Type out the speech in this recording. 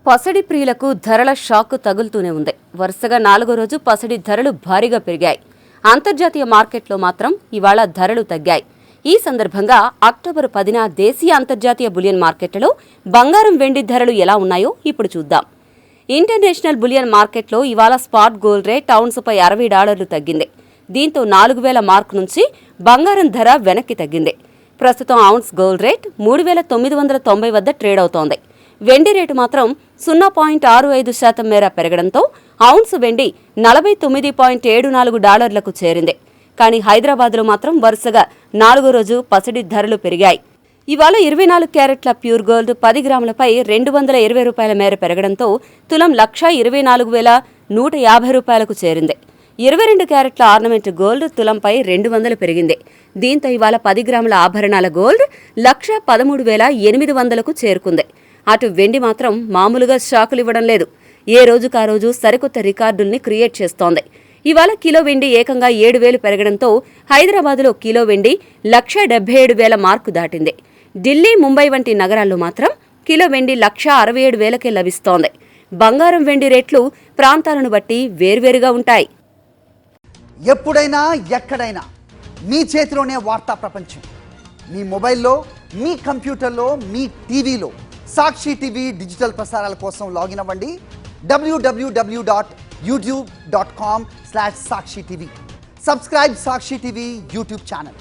పసిడి ప్రియులకు ధరల షాక్ తగులుతూనే ఉంది. వరుసగా 4వ రోజు పసిడి ధరలు భారీగా పెరిగాయి. అంతర్జాతీయ మార్కెట్లో మాత్రం ఇవాళ ధరలు తగ్గాయి. ఈ సందర్భంగా అక్టోబర్ 10న దేశీయ అంతర్జాతీయ బులియన్ మార్కెట్లలో బంగారం వెండి ధరలు ఎలా ఉన్నాయో ఇప్పుడు చూద్దాం. ఇంటర్నేషనల్ బులియన్ మార్కెట్లో ఇవాళ స్పాట్ గోల్డ్ రేట్ ఔన్సుపై $60 తగ్గింది. దీంతో 4000 మార్క్ నుంచి బంగారం ధర వెనక్కి తగ్గింది. ప్రస్తుతం ఔన్స్ గోల్డ్ రేట్ 3990 వద్ద ట్రేడ్ అవుతోంది. వెండి రేటు మాత్రం 0.65% మేర పెరగడంతో ఔన్స్ వెండి $49.74లకు చేరింది. కానీ హైదరాబాద్లో మాత్రం వరుసగా 4వ రోజు పసిడి ధరలు పెరిగాయి. ఇవాళ 24 క్యారెట్ల ప్యూర్ గోల్డ్ 10 గ్రాములపై $220 మేర పెరగడంతో తులం $124,150కు చేరింది. 22 క్యారెట్ల ఆర్నమెంట్ గోల్డ్ తులంపై 200 పెరిగింది. దీంతో ఇవాళ 10 గ్రాముల ఆభరణాల గోల్డ్ 113,800కు చేరుకుంది. అటు వెండి మాత్రం మామూలుగా షాకులివ్వడం లేదు. ఏ రోజుకా రోజు సరికొత్త రికార్డుల్ని క్రియేట్ చేస్తోంది. ఇవాళ కిలో వెండి ఏకంగా 7,000 పెరగడంతో హైదరాబాదులో కిలో వెండి 1,77,000 మార్కు దాటింది. ఢిల్లీ, ముంబై వంటి నగరాల్లో మాత్రం కిలో వెండి 1,67,000కే లభిస్తోంది. బంగారం వెండి రేట్లు ప్రాంతాలను బట్టి వేర్వేరుగా ఉంటాయి. ఎప్పుడైనా ఎక్కడైనా మీ చేతిలోనే వార్తా ప్రపంచం. మీ మొబైల్లో, మీ కంప్యూటర్లో, మీ టీవీలో సాక్షి టీవీ డిజిటల్ ప్రసారాల కోసం లాగిన్ అవ్వండి. www.youtube.com/సాక్షి టీవీ. సబ్స్క్రైబ్ సాక్షి టీవీ యూట్యూబ్ ఛానల్.